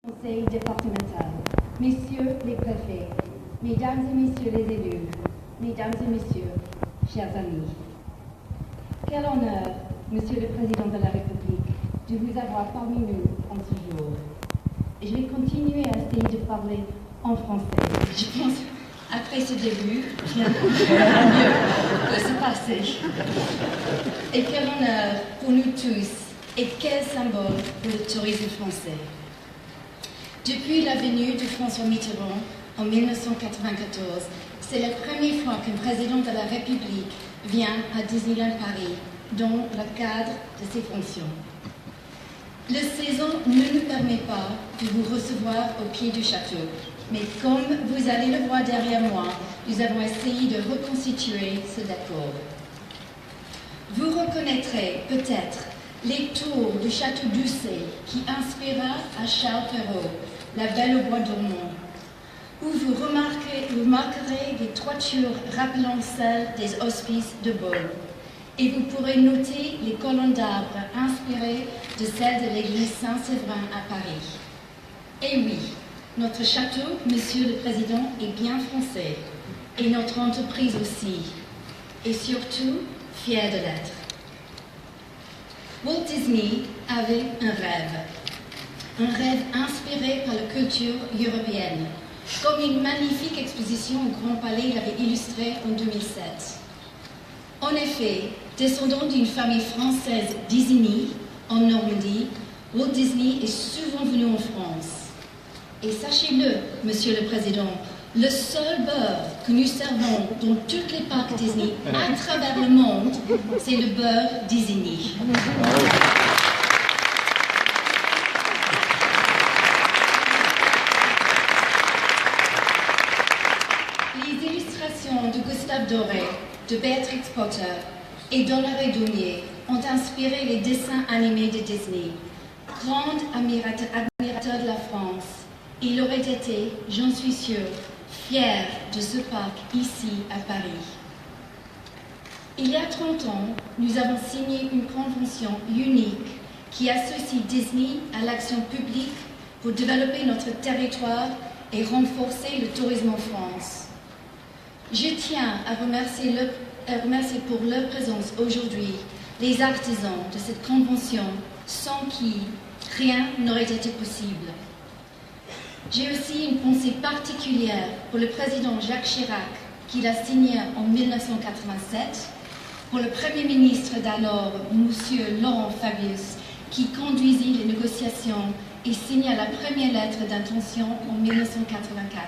Conseil départemental, messieurs les préfets, mesdames et messieurs les élus, mesdames et messieurs, chers amis. Quel honneur, Monsieur le Président de la République, de vous avoir parmi nous en ce jour. Et je vais continuer à essayer de parler en français. Je pense, après ce début, rien de mieux peut se passer. Et quel honneur pour nous tous, et quel symbole pour le tourisme français. Depuis la venue de François Mitterrand en 1994, c'est la première fois qu'un président de la République vient à Disneyland Paris dans le cadre de ses fonctions. La saison ne nous permet pas de vous recevoir au pied du château, mais comme vous allez le voir derrière moi, nous avons essayé de reconstituer ce décor. Vous reconnaîtrez peut-être les tours du château d'Ussé qui inspira à Charles Perrault, La Belle au bois dormant, où vous remarquerez des toitures rappelant celles des hospices de Beaune, et vous pourrez noter les colonnes d'arbres inspirées de celles de l'église Saint-Séverin à Paris. Et oui, notre château, Monsieur le Président, est bien français, et notre entreprise aussi, et surtout fière de l'être. Walt Disney avait un rêve inspiré par la culture européenne, comme une magnifique exposition au Grand Palais l'avait illustré en 2007. En effet, descendant d'une famille française d'Isigny, en Normandie, Walt Disney est souvent venu en France. Et sachez-le, Monsieur le Président, le seul beurre que nous servons dans toutes les parcs Disney à travers le monde, c'est le beurre d'Isigny. Les illustrations de Gustave Doré, de Béatrix Potter et d'Honoré Daumier ont inspiré les dessins animés de Disney. Grand admirateur de la France, il aurait été, j'en suis sûre, fier de ce parc ici à Paris. Il y a 30 ans, nous avons signé une convention unique qui associe Disney à l'action publique pour développer notre territoire et renforcer le tourisme en France. Je tiens à remercier pour leur présence aujourd'hui les artisans de cette convention sans qui rien n'aurait été possible. J'ai aussi une pensée particulière pour le président Jacques Chirac, qui l'a signé en 1987, pour le Premier ministre d'alors, M. Laurent Fabius, qui conduisit les négociations et signa la première lettre d'intention en 1984,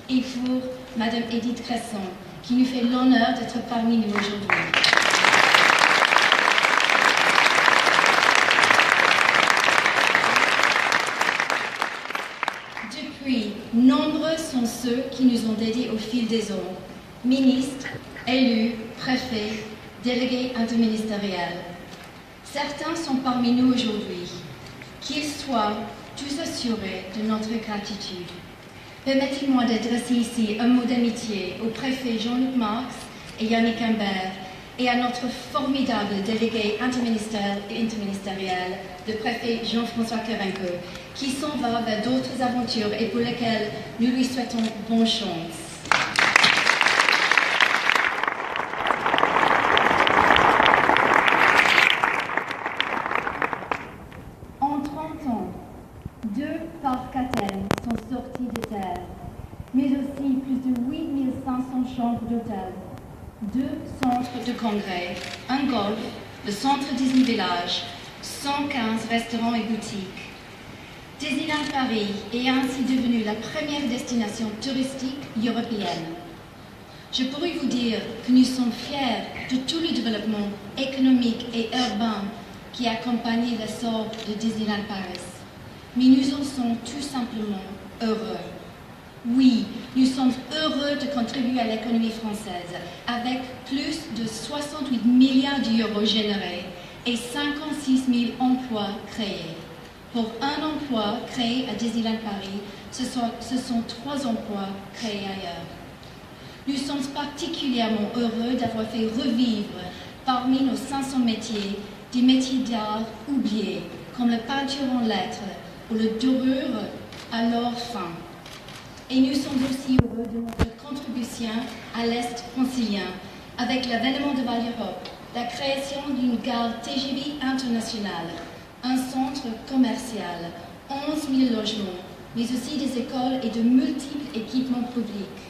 et pour Mme Edith Cresson, qui nous fait l'honneur d'être parmi nous aujourd'hui. Depuis, nombreux sont ceux qui nous ont dédiés au fil des ans, ministres, élus, préfets, délégués interministériels. Certains sont parmi nous aujourd'hui. Qu'ils soient tous assurés de notre gratitude. Permettez-moi d'adresser ici un mot d'amitié au préfet Jean-Luc Marx et Yannick Imbert et à notre formidable délégué interministériel, le préfet Jean-François Carenco, qui s'en va vers d'autres aventures et pour lesquelles nous lui souhaitons bonne chance. En 30 ans, 2 parcs Athènes sont sortis de terre, mais aussi plus de 8500 chambres d'hôtel, 2 centres de congrès, un golf, le centre Disney Village, 115 restaurants et boutiques. Disneyland Paris est ainsi devenu la première destination touristique européenne. Je pourrais vous dire que nous sommes fiers de tout le développement économique et urbain qui a accompagné l'essor de Disneyland Paris. Mais nous en sommes tout simplement heureux. Oui, nous sommes heureux de contribuer à l'économie française avec plus de 68 milliards d'euros générés et 56 000 emplois créés. Pour un emploi créé à Disneyland Paris, ce sont 3 emplois créés ailleurs. Nous sommes particulièrement heureux d'avoir fait revivre parmi nos 500 métiers des métiers d'art oubliés, comme la peinture en lettres ou la dorure alors fin. Et nous sommes aussi heureux de notre contribution à l'Est francilien avec l'avènement de Val d'Europe, la création d'une gare TGV internationale, un centre commercial, 11 000 logements, mais aussi des écoles et de multiples équipements publics.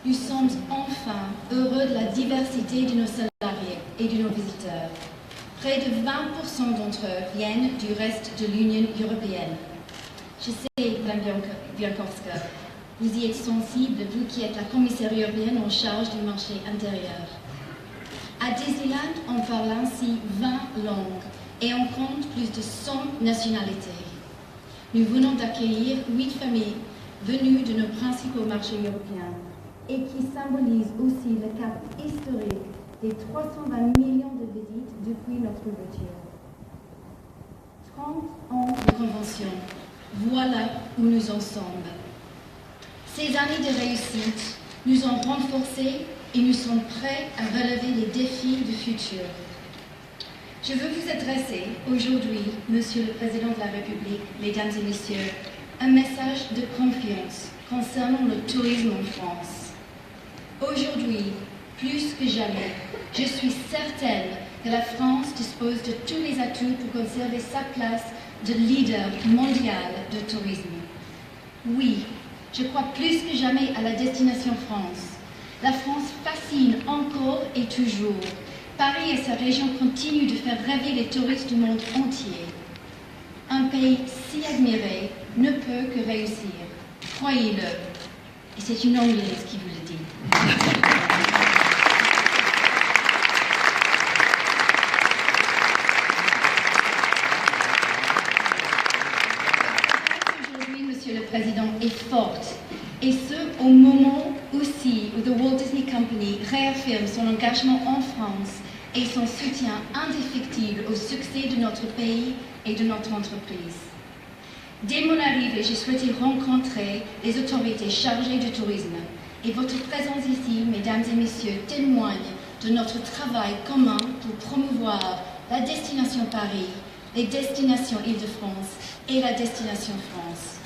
Nous sommes enfin heureux de la diversité de nos salariés et de nos visiteurs. Près de 20% d'entre eux viennent du reste de l'Union européenne. Je sais, Mme Bieńkowska, vous y êtes sensible, vous qui êtes la commissaire européenne en charge du marché intérieur. À Disneyland, on parle ainsi 20 langues et on compte plus de 100 nationalités. Nous venons d'accueillir 8 familles venues de nos principaux marchés européens et qui symbolisent aussi le cap historique des 320 millions de visites depuis notre ouverture. 30 ans de convention, voilà où nous en sommes. Ces années de réussite nous ont renforcés et nous sommes prêts à relever les défis du futur. Je veux vous adresser aujourd'hui, Monsieur le Président de la République, Mesdames et Messieurs, un message de confiance concernant le tourisme en France. Aujourd'hui, plus que jamais, je suis certaine que la France dispose de tous les atouts pour conserver sa place de leader mondial de tourisme. Oui, je crois plus que jamais à la destination France. La France fascine encore et toujours. Paris et sa région continuent de faire rêver les touristes du monde entier. Un pays si admiré ne peut que réussir. Croyez-le. Et c'est une Anglaise qui vous le dit. Aujourd'hui, Monsieur le Président, est forte. Et ce, au moment aussi où The Walt Disney Company réaffirme son engagement en France et son soutien indéfectible au succès de notre pays et de notre entreprise. Dès mon arrivée, j'ai souhaité rencontrer les autorités chargées du tourisme. Et votre présence ici, Mesdames et Messieurs, témoigne de notre travail commun pour promouvoir la destination Paris, les destinations Île-de-France et la destination France.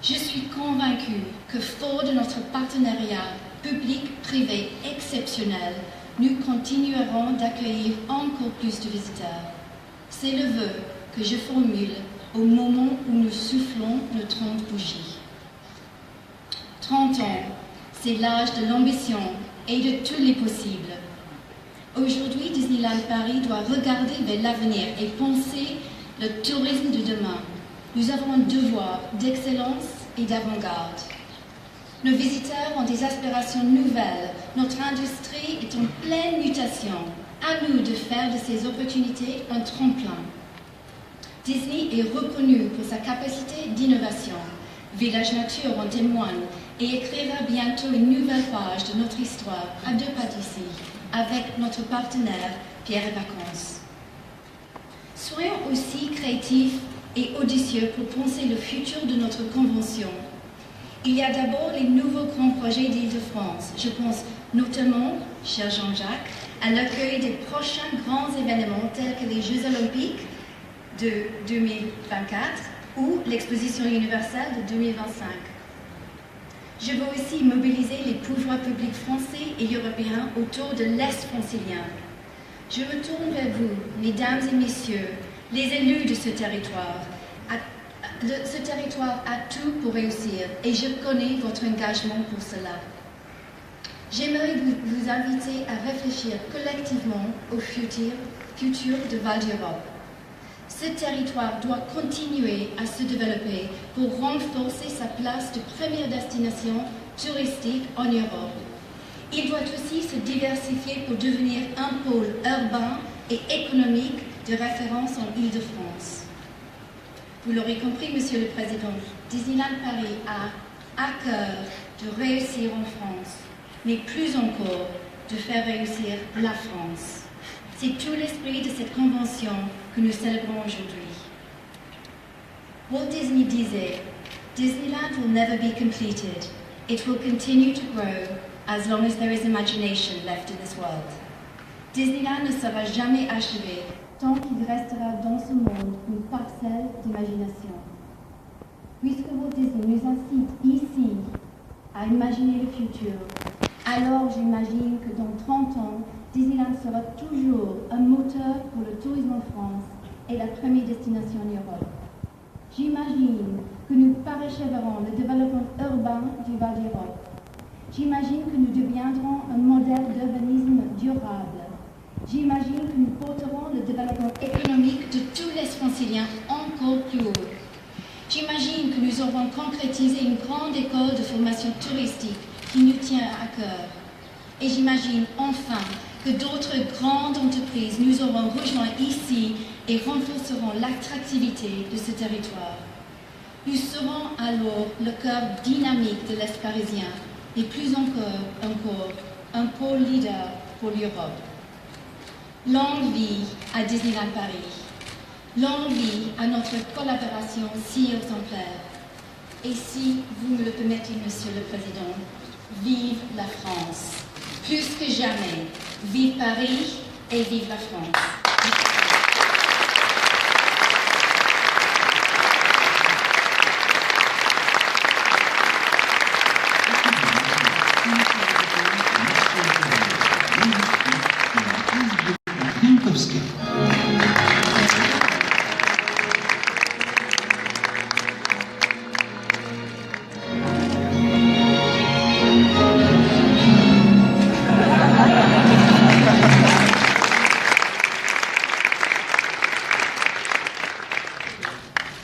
Je suis convaincue que fort de notre partenariat public-privé exceptionnel, nous continuerons d'accueillir encore plus de visiteurs. C'est le vœu que je formule au moment où nous soufflons nos 30 bougies. 30 ans, c'est l'âge de l'ambition et de tous les possibles. Aujourd'hui, Disneyland Paris doit regarder vers l'avenir et penser le tourisme de demain. Nous avons un devoir d'excellence et d'avant-garde. Nos visiteurs ont des aspirations nouvelles. Notre industrie est en pleine mutation. À nous de faire de ces opportunités un tremplin. Disney est reconnu pour sa capacité d'innovation. Village Nature en témoigne et écrira bientôt une nouvelle page de notre histoire à 2 pas d'ici, avec notre partenaire Pierre et Vacances. Soyons aussi créatifs et audacieux pour penser le futur de notre convention. Il y a d'abord les nouveaux grands projets d'Île-de-France. Je pense notamment, cher Jean-Jacques, à l'accueil des prochains grands événements tels que les Jeux Olympiques de 2024 ou l'Exposition universelle de 2025. Je veux aussi mobiliser les pouvoirs publics français et européens autour de l'Est francilien. Je me tourne vers vous, Mesdames et Messieurs, les élus de ce territoire. Ce territoire a tout pour réussir et je connais votre engagement pour cela. J'aimerais vous inviter à réfléchir collectivement au futur de Val d'Europe. Ce territoire doit continuer à se développer pour renforcer sa place de première destination touristique en Europe. Il doit aussi se diversifier pour devenir un pôle urbain et économique de référence en Île-de-France. Vous l'aurez compris, Monsieur le Président, Disneyland Paris a à cœur de réussir en France, mais plus encore de faire réussir la France. C'est tout l'esprit de cette convention que nous célébrons aujourd'hui. Walt Disney disait, Disneyland will never be completed. It will continue to grow as long as there is imagination left in this world. Disneyland ne sera jamais achevé tant qu'il restera dans ce monde une parcelle d'imagination. Puisque Walt Disney nous incite ici à imaginer le futur, alors j'imagine que dans 30 ans, Disneyland sera toujours un moteur pour le tourisme en France et la première destination en Europe. J'imagine que nous paracheverons le développement urbain du Val d'Europe. J'imagine que nous deviendrons un modèle d'urbanisme durable. J'imagine que nous porterons le développement économique de tous les Franciliens encore plus haut. J'imagine que nous aurons concrétisé une grande école de formation touristique qui nous tient à cœur. Et j'imagine enfin que d'autres grandes entreprises nous auront rejoints ici et renforceront l'attractivité de ce territoire. Nous serons alors le cœur dynamique de l'Est parisien et plus encore un pôle leader pour l'Europe. Longue vie à Disneyland Paris. Longue vie à notre collaboration si exemplaire. Et si vous me le permettez, Monsieur le Président, vive la France. Plus que jamais, vive Paris et vive la France.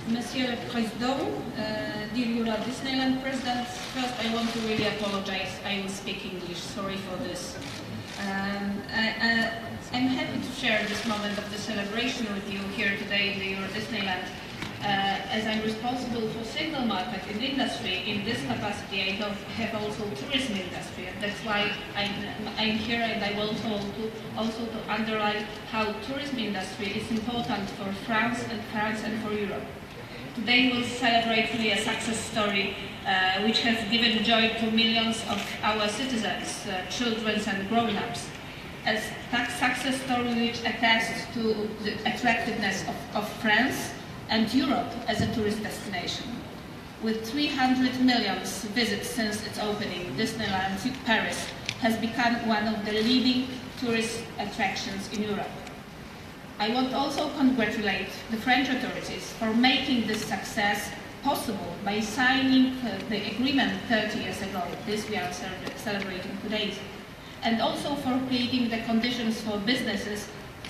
Monsieur le Président, dear Euro Disneyland President, first I want to really apologize. I will speak English. Sorry for this. I'm happy to share this moment of the celebration with you here today in the Euro Disneyland. As I'm responsible for single market in the industry, in this capacity I have also tourism industry, and that's why I'm here, and I want also to underline how tourism industry is important for France and for Europe. Today we'll celebrate really a success story which has given joy to millions of our citizens, children and grown-ups. A success story which attests to the attractiveness of France and Europe as a tourist destination. With 300 million visits since its opening, Disneyland Paris has become one of the leading tourist attractions in Europe. I want also to congratulate the French authorities for making this success possible by signing the agreement 30 years ago, this we are celebrating today, and also for creating the conditions for businesses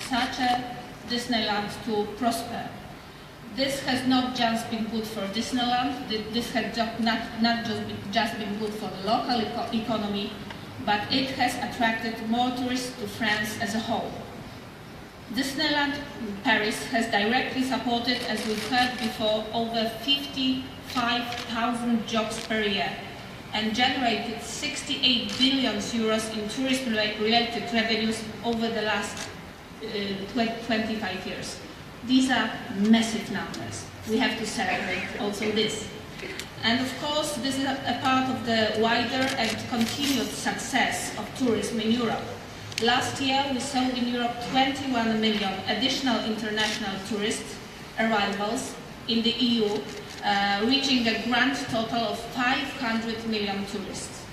such as Disneyland to prosper. This has not just been good for Disneyland, this has not just been good for the local economy, but it has attracted more tourists to France as a whole. Disneyland Paris has directly supported, as we've heard before, over 55,000 jobs per year and generated 68 billion euros in tourism-related revenues over the last 25 years. These are massive numbers. We have to celebrate also this. And of course, this is a part of the wider and continued success of tourism in Europe. Last year, we saw in Europe 21 million additional international tourist arrivals in the EU, reaching a grand total of 500 million tourists.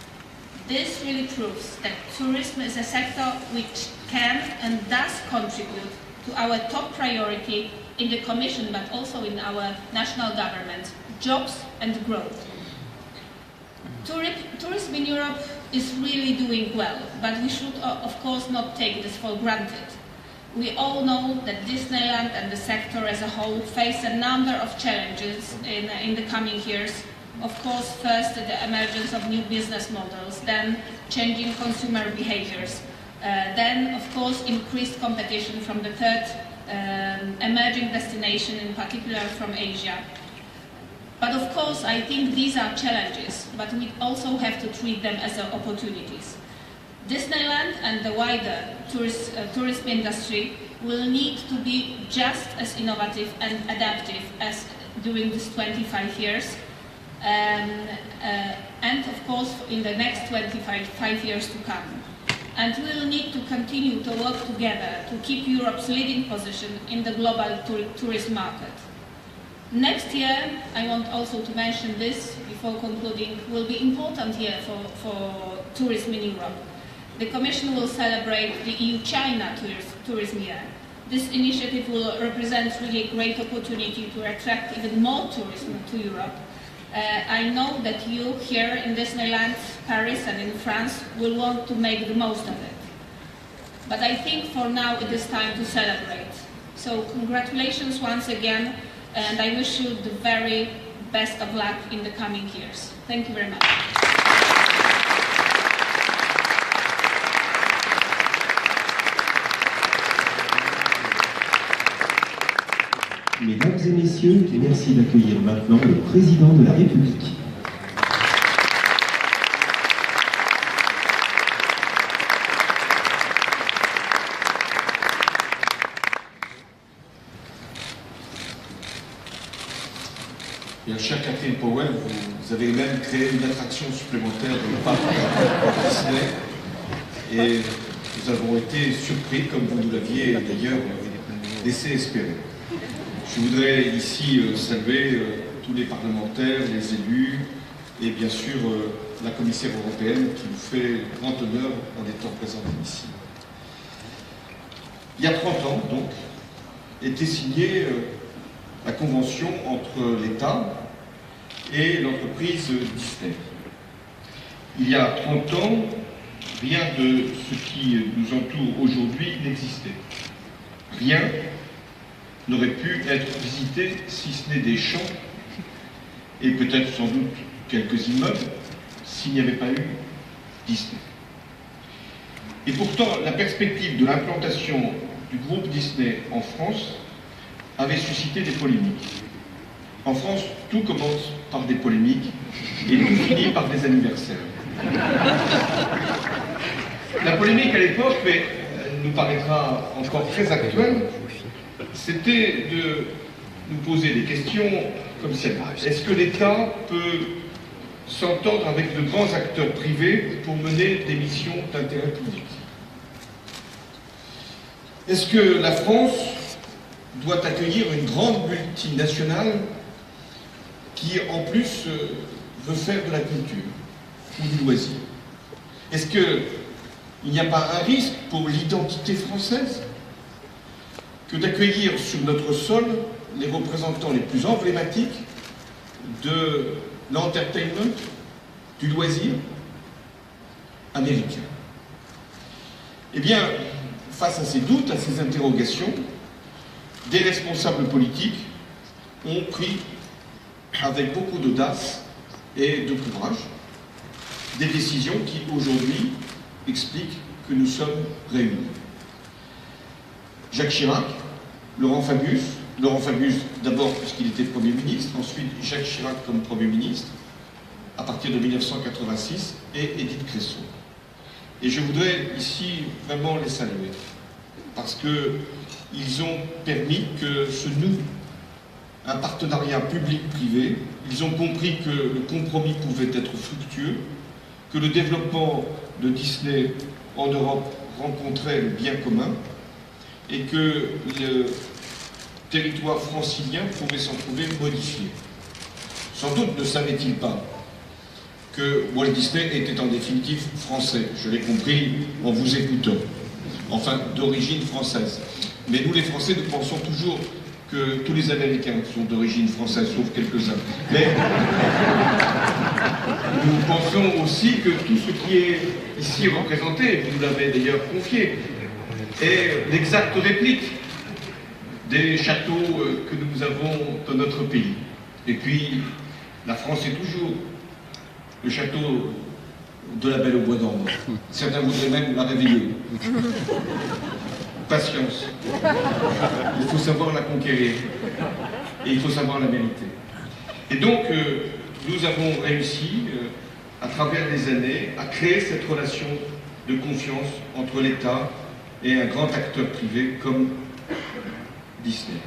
This really proves that tourism is a sector which can and does contribute to our top priority in the Commission, but also in our national government, jobs and growth. Tourism in Europe is really doing well, but we should, of course, not take this for granted. We all know that Disneyland and the sector as a whole face a number of challenges in the coming years. Of course, first, the emergence of new business models, then changing consumer behaviors, then, of course, increased competition from the third emerging destination, in particular from Asia. But of course, I think these are challenges, but we also have to treat them as opportunities. Disneyland and the wider tourism industry will need to be just as innovative and adaptive as during these 25 years, and of course in the next 25 years to come. And we will need to continue to work together to keep Europe's leading position in the global tourism market. Next year, I want also to mention this before concluding, will be important year for tourism in Europe. The Commission will celebrate the EU-China Tourism Year. This initiative will represent really a great opportunity to attract even more tourism to Europe. I know that you here in Disneyland, Paris and in France will want to make the most of it. But I think for now it is time to celebrate. So congratulations once again, and I wish you the very best of luck in the coming years. Thank you very much. Mesdames et messieurs, merci d'accueillir maintenant le président de la République. Bien, cher Catherine Powell, vous avez même créé une attraction supplémentaire dans le parc Disney et nous avons été surpris, comme vous nous l'aviez d'ailleurs laissé espérer. Je voudrais ici saluer tous les parlementaires, les élus et bien sûr la commissaire européenne qui nous fait grand honneur en étant présente ici. Il y a 30 ans, donc, était signée la convention entre l'État et l'entreprise Disney. Il y a 30 ans, rien de ce qui nous entoure aujourd'hui n'existait. Rien n'aurait pu être visité si ce n'est des champs et peut-être sans doute quelques immeubles s'il n'y avait pas eu Disney. Et pourtant, la perspective de l'implantation du groupe Disney en France avait suscité des polémiques. En France, tout commence par des polémiques et tout finit par des anniversaires. La polémique à l'époque, mais elle nous paraîtra encore très actuelle, c'était de nous poser des questions comme celle-là. Est-ce que l'État peut s'entendre avec de grands acteurs privés pour mener des missions d'intérêt public? Est-ce que la France doit accueillir une grande multinationale qui, en plus, veut faire de la culture ou du loisir? Est-ce qu'il n'y a pas un risque pour l'identité française que d'accueillir sur notre sol les représentants les plus emblématiques de l'entertainment, du loisir américain? Eh bien, face à ces doutes, à ces interrogations, des responsables politiques ont pris, avec beaucoup d'audace et de courage, des décisions qui, aujourd'hui, expliquent que nous sommes réunis. Jacques Chirac, Laurent Fabius d'abord puisqu'il était Premier ministre, ensuite Jacques Chirac comme Premier ministre, à partir de 1986, et Édith Cresson. Et je voudrais ici vraiment les saluer, parce qu'ils ont permis que se noue un partenariat public-privé. Ils ont compris que le compromis pouvait être fructueux, que le développement de Disney en Europe rencontrait le bien commun et que le territoire francilien pouvait s'en trouver modifié. Sans doute ne savait-il pas que Walt Disney était en définitive français. Je l'ai compris en vous écoutant. Enfin, d'origine française. Mais nous, les Français, nous pensons toujours que tous les Américains sont d'origine française, sauf quelques-uns. Mais nous pensons aussi que tout ce qui est ici représenté, vous nous l'avez d'ailleurs confié, est l'exacte réplique des châteaux que nous avons dans notre pays. Et puis, la France est toujours le château de la Belle au Bois d'Ambre. Certains voudraient même la réveiller. Patience. Il faut savoir la conquérir. Et il faut savoir la mériter. Et donc, nous avons réussi, à travers les années, à créer cette relation de confiance entre l'État et un grand acteur privé comme Disney.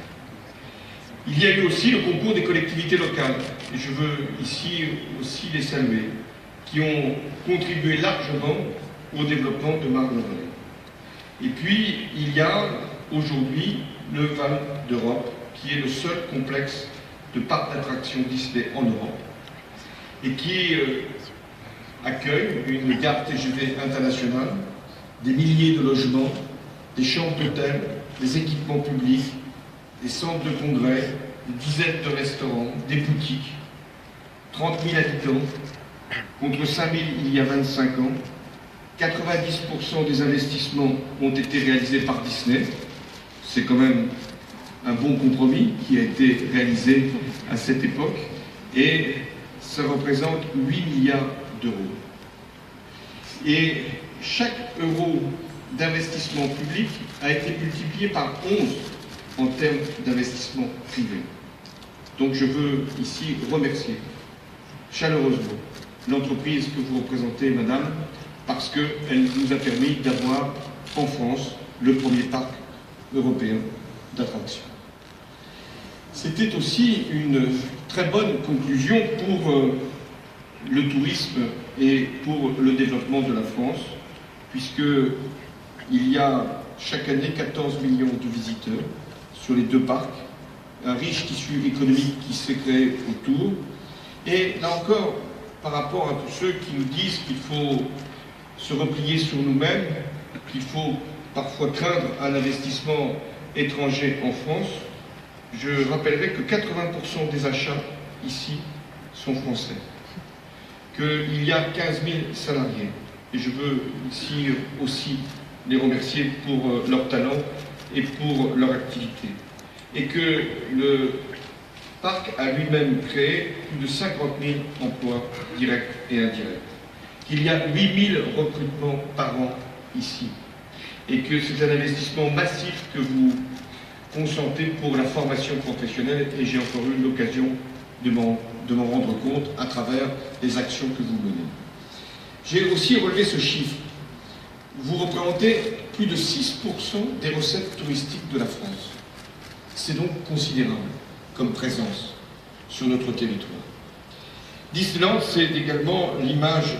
Il y a eu aussi le concours des collectivités locales, et je veux ici aussi les saluer, qui ont contribué largement au développement de Marne-la-Vallée. Et puis, il y a aujourd'hui le Val d'Europe, qui est le seul complexe de parcs d'attractions Disney en Europe et qui accueille une gare TGV internationale, des milliers de logements, des chambres d'hôtel, des équipements publics, des centres de congrès, des dizaines de restaurants, des boutiques, 30 000 habitants, contre 5 000 il y a 25 ans. 90% des investissements ont été réalisés par Disney. C'est quand même un bon compromis qui a été réalisé à cette époque. Et ça représente 8 milliards d'euros. Et chaque euro d'investissement public a été multiplié par 11 en termes d'investissement privé. Donc je veux ici remercier chaleureusement l'entreprise que vous représentez, madame, parce qu'elle nous a permis d'avoir en France le premier parc européen d'attractions. C'était aussi une très bonne conclusion pour le tourisme et pour le développement de la France, puisqu'il y a chaque année 14 millions de visiteurs sur les deux parcs, un riche tissu économique qui s'est créé autour. Et là encore, par rapport à tous ceux qui nous disent qu'il faut se replier sur nous-mêmes, qu'il faut parfois craindre un investissement étranger en France, je rappellerai que 80% des achats ici sont français, qu'il y a 15 000 salariés, et je veux ici aussi les remercier pour leur talent et pour leur activité, et que le parc a lui-même créé plus de 50 000 emplois directs et indirects, qu'il y a 8 000 recrutements par an ici, et que c'est un investissement massif que vous consentez pour la formation professionnelle, et j'ai encore eu l'occasion de m'en rendre compte à travers les actions que vous menez. J'ai aussi relevé ce chiffre. Vous représentez plus de 6% des recettes touristiques de la France. C'est donc considérable comme présence sur notre territoire. Disneyland, c'est également l'image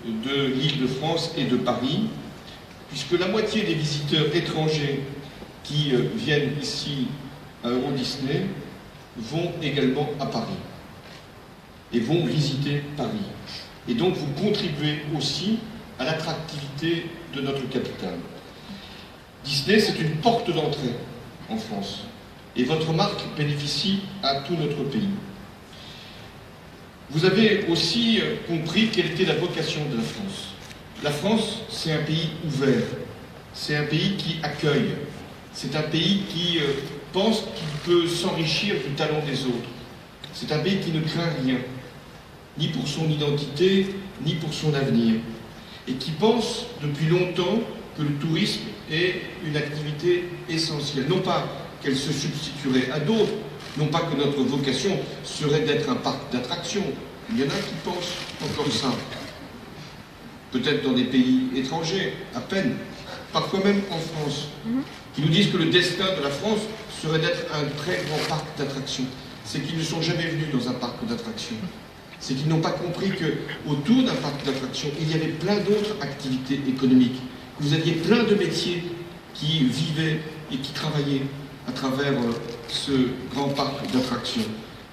de l'Île-de-France et de Paris, puisque la moitié des visiteurs étrangers qui viennent ici à Euro Disney vont également à Paris et vont visiter Paris. Et donc vous contribuez aussi à l'attractivité de notre capitale. Disney, c'est une porte d'entrée en France. Et votre marque bénéficie à tout notre pays. Vous avez aussi compris quelle était la vocation de la France. La France, c'est un pays ouvert. C'est un pays qui accueille. C'est un pays qui pense qu'il peut s'enrichir du talent des autres. C'est un pays qui ne craint rien, ni pour son identité, ni pour son avenir. Et qui pense depuis longtemps que le tourisme est une activité essentielle. Non pas qu'elle se substituerait à d'autres, non pas que notre vocation serait d'être un parc d'attractions. Il y en a qui pensent encore ça. Peut-être dans des pays étrangers, à peine, parfois même en France, qui nous disent que le destin de la France serait d'être un très grand parc d'attractions. C'est qu'ils ne sont jamais venus dans un parc d'attractions. C'est qu'ils n'ont pas compris qu'autour d'un parc d'attractions, il y avait plein d'autres activités économiques. Vous aviez plein de métiers qui vivaient et qui travaillaient à travers ce grand parc d'attractions.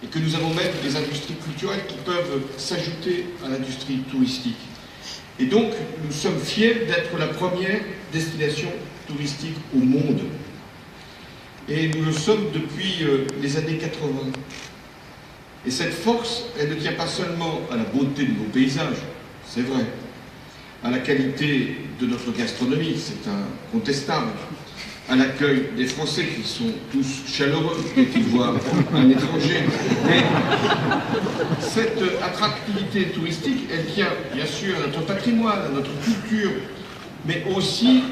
Et que nous avons même des industries culturelles qui peuvent s'ajouter à l'industrie touristique. Et donc, nous sommes fiers d'être la première destination touristique au monde. Et nous le sommes depuis les années 80. Et cette force, elle ne tient pas seulement à la beauté de nos paysages, c'est vrai, à la qualité de notre gastronomie, c'est incontestable, à l'accueil des Français qui sont tous chaleureux dès qu'ils voient un étranger. Mais cette attractivité touristique, elle tient bien sûr à notre patrimoine, à notre culture, mais aussi,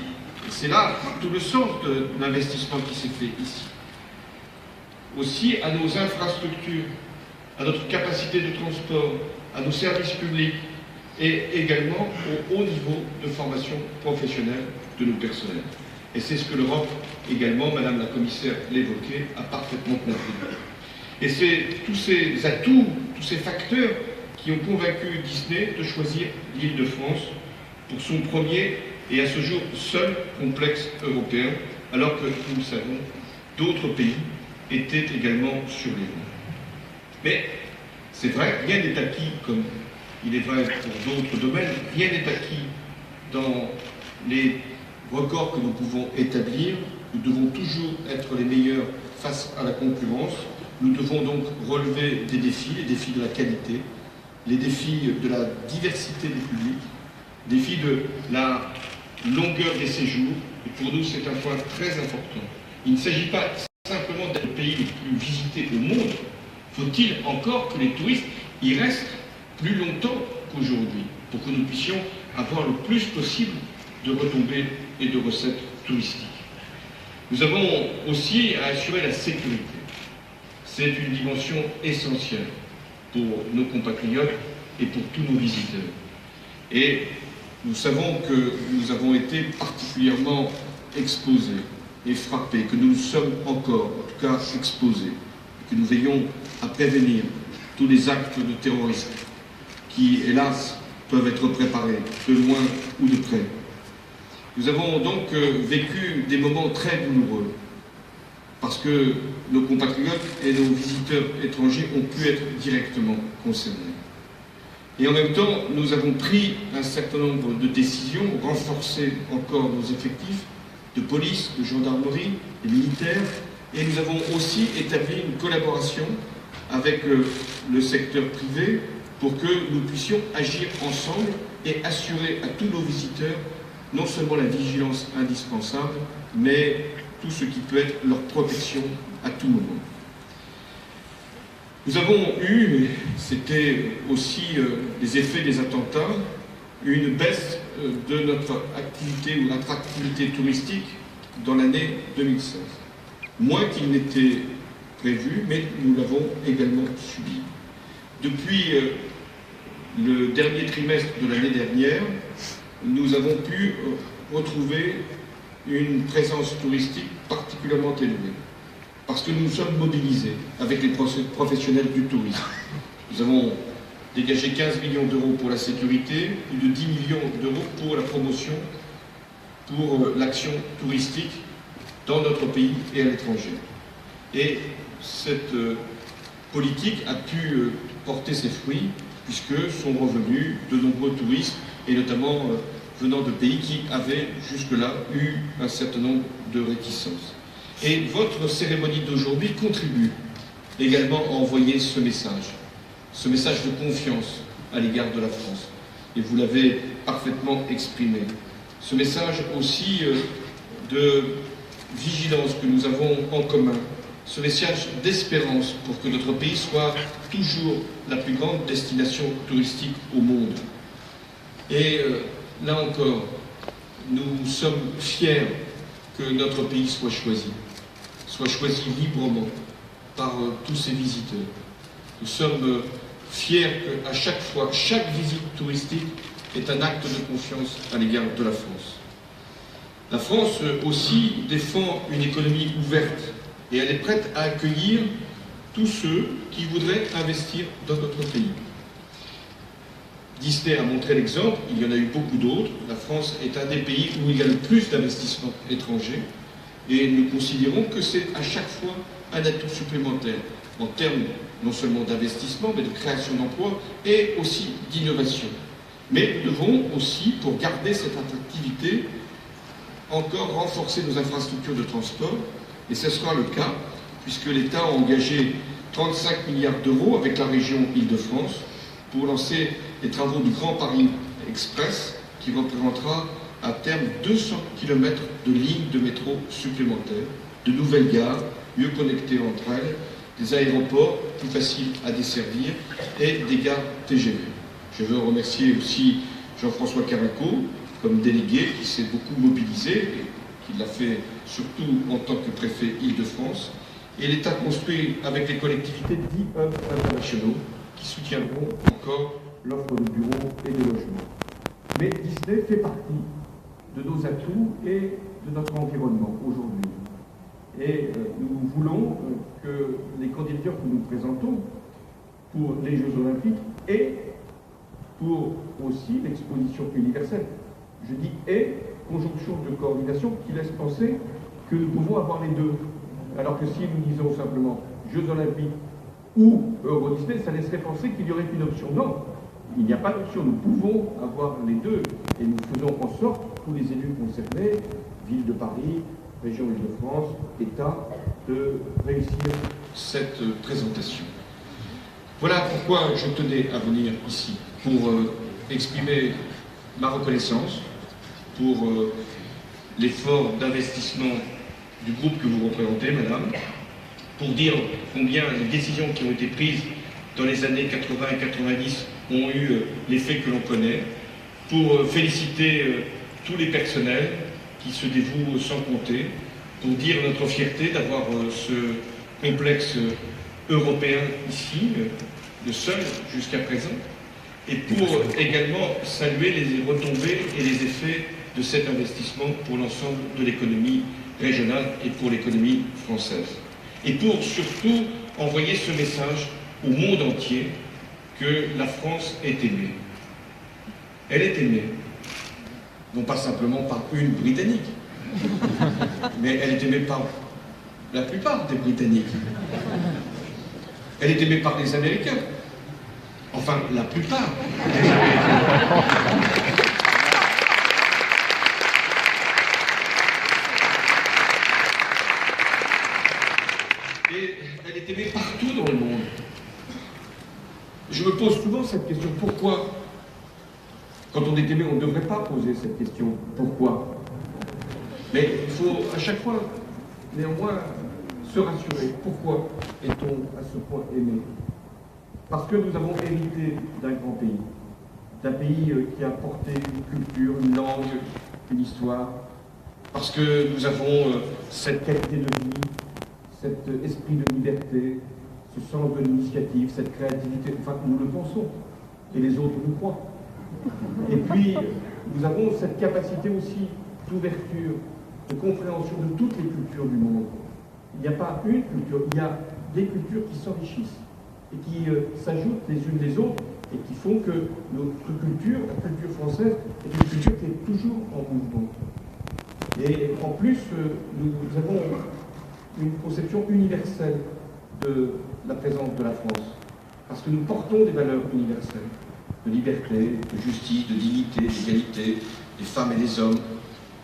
c'est là tout le sens de l'investissement qui s'est fait ici, aussi à nos infrastructures, à notre capacité de transport, à nos services publics et également au haut niveau de formation professionnelle de nos personnels. Et c'est ce que l'Europe également, Madame la Commissaire l'évoquait, a parfaitement compris. Et c'est tous ces atouts, tous ces facteurs qui ont convaincu Disney de choisir l'Île-de-France pour son premier et à ce jour seul complexe européen, alors que, nous le savons, d'autres pays étaient également sur les rangs. Mais c'est vrai, rien n'est acquis, comme il est vrai pour d'autres domaines, rien n'est acquis dans les records que nous pouvons établir. Nous devons toujours être les meilleurs face à la concurrence. Nous devons donc relever des défis, les défis de la qualité, les défis de la diversité des publics, les défis de la longueur des séjours. Et pour nous, c'est un point très important. Il ne s'agit pas simplement d'être le pays le plus visité au monde. Faut-il encore que les touristes y restent plus longtemps qu'aujourd'hui pour que nous puissions avoir le plus possible de retombées et de recettes touristiques. Nous avons aussi à assurer la sécurité. C'est une dimension essentielle pour nos compatriotes et pour tous nos visiteurs. Et nous savons que nous avons été particulièrement exposés et frappés, que nous sommes encore, en tout cas, exposés, que nous veillons à prévenir tous les actes de terrorisme qui, hélas, peuvent être préparés de loin ou de près. Nous avons donc vécu des moments très douloureux parce que nos compatriotes et nos visiteurs étrangers ont pu être directement concernés. Et en même temps, nous avons pris un certain nombre de décisions, renforcé encore nos effectifs de police, de gendarmerie, des militaires, et nous avons aussi établi une collaboration avec le secteur privé pour que nous puissions agir ensemble et assurer à tous nos visiteurs non seulement la vigilance indispensable, mais tout ce qui peut être leur protection à tout moment. Nous avons eu, c'était aussi les effets des attentats, une baisse de notre activité ou notre activité touristique dans l'année 2016. Moins qu'il n'était prévu, mais nous l'avons également subi. Depuis le dernier trimestre de l'année dernière, nous avons pu retrouver une présence touristique particulièrement élevée, parce que nous sommes mobilisés avec les professionnels du tourisme. Nous avons dégagé 15 millions d'euros pour la sécurité, plus de 10 millions d'euros pour la promotion, pour l'action touristique dans notre pays et à l'étranger. Et cette politique a pu porter ses fruits, puisque sont revenus de nombreux touristes, et notamment venant de pays qui avaient jusque-là eu un certain nombre de réticences. Et votre cérémonie d'aujourd'hui contribue également à envoyer ce message de confiance à l'égard de la France. Et vous l'avez parfaitement exprimé. Ce message aussi de vigilance que nous avons en commun, ce message d'espérance pour que notre pays soit toujours la plus grande destination touristique au monde. Et là encore, nous sommes fiers que notre pays soit choisi librement par tous ses visiteurs. Nous sommes fiers qu'à chaque fois, chaque visite touristique est un acte de confiance à l'égard de la France. La France aussi défend une économie ouverte et elle est prête à accueillir tous ceux qui voudraient investir dans notre pays. Disney a montré l'exemple, il y en a eu beaucoup d'autres. La France est un des pays où il y a le plus d'investissements étrangers et nous considérons que c'est à chaque fois un atout supplémentaire en termes non seulement d'investissement, mais de création d'emplois et aussi d'innovation. Mais nous devons aussi, pour garder cette attractivité, encore renforcer nos infrastructures de transport, et ce sera le cas, puisque l'État a engagé 35 milliards d'euros avec la région Île-de-France pour lancer les travaux du Grand Paris Express, qui représentera à terme 200 km de lignes de métro supplémentaires, de nouvelles gares, mieux connectées entre elles, des aéroports plus faciles à desservir et des gares TGV. Je veux remercier aussi Jean-François Caraco, comme délégué, qui s'est beaucoup mobilisé, et qui l'a fait surtout en tant que préfet Île-de-France. Et l'État construit avec les collectivités 10 hubs internationaux qui soutiendront encore l'offre de bureaux et de logements. Mais Disney fait partie de nos atouts et de notre environnement aujourd'hui. Et nous voulons que les candidatures que nous présentons pour les Jeux Olympiques et pour aussi l'exposition universelle, je dis et, conjonction de coordination qui laisse penser que nous pouvons avoir les deux. Alors que si nous disons simplement Jeux Olympiques ou Euro Disney, ça laisserait penser qu'il y aurait une option. Non, il n'y a pas d'option. Nous pouvons avoir les deux et nous faisons en sorte, tous les élus concernés, Ville de Paris, Région Île-de-France, État, de réussir cette présentation. Voilà pourquoi je tenais à venir ici, pour exprimer ma reconnaissance pour l'effort d'investissement du groupe que vous représentez, madame, pour dire combien les décisions qui ont été prises dans les années 80 et 90 ont eu l'effet que l'on connaît, pour féliciter tous les personnels qui se dévouent sans compter, pour dire notre fierté d'avoir ce complexe européen ici, le seul jusqu'à présent, et pour également saluer les retombées et les effets de cet investissement pour l'ensemble de l'économie régionale et pour l'économie française. Et pour surtout envoyer ce message au monde entier que la France est aimée. Elle est aimée, non pas simplement par une Britannique, mais elle est aimée par la plupart des Britanniques. Elle est aimée par les Américains. Enfin, la plupart des Américains. Et elle est aimée partout dans le monde. Je me pose souvent cette question, pourquoi? Quand on est aimé, on ne devrait pas poser cette question, pourquoi? Mais il faut à chaque fois, néanmoins, se rassurer. Pourquoi est-on à ce point aimé? Parce que nous avons hérité d'un grand pays, d'un pays qui a porté une culture, une langue, une histoire, parce que nous avons cette qualité de vie, cet esprit de liberté, ce sens de l'initiative, cette créativité, enfin nous le pensons, et les autres nous croient. Et puis nous avons cette capacité aussi d'ouverture, de compréhension de toutes les cultures du monde. Il n'y a pas une culture, il y a des cultures qui s'enrichissent et qui s'ajoutent les unes les autres et qui font que notre culture, la culture française, est une culture qui est toujours en mouvement. Et en plus, nous avons une conception universelle de la présence de la France, parce que nous portons des valeurs universelles, de liberté, de justice, de dignité, d'égalité, des femmes et des hommes.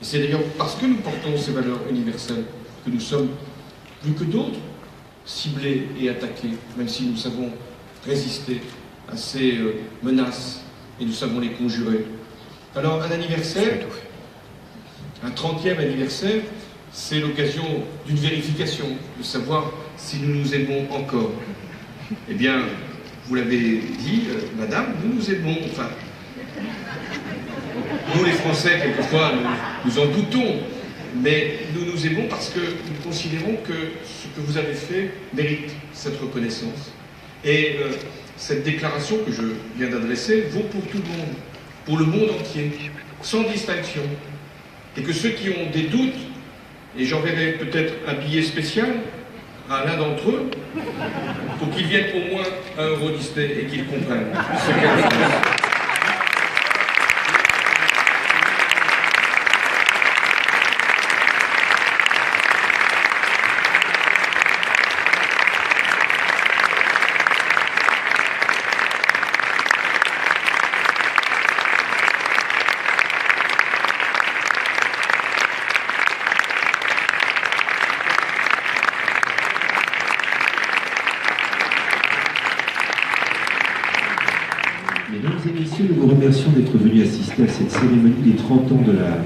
Et c'est d'ailleurs parce que nous portons ces valeurs universelles que nous sommes, plus que d'autres, ciblés et attaqués, même si nous savons résister à ces menaces et nous savons les conjurer. Alors un anniversaire, un 30e anniversaire, c'est l'occasion d'une vérification, de savoir si nous nous aimons encore. Eh bien, vous l'avez dit, madame, nous nous aimons, enfin, nous les Français, quelquefois, nous en doutons, mais nous nous aimons parce que nous considérons que ce que vous avez fait mérite cette reconnaissance. Et cette déclaration que je viens d'adresser vaut pour tout le monde, pour le monde entier, sans distinction. Et que ceux qui ont des doutes, et j'enverrai peut-être un billet spécial à l'un d'entre eux, pour qu'ils viennent au moins à Euro Disney et qu'ils comprennent ce qu'est la France. Mesdames et messieurs, nous vous remercions d'être venus assister à cette cérémonie des 30 ans de la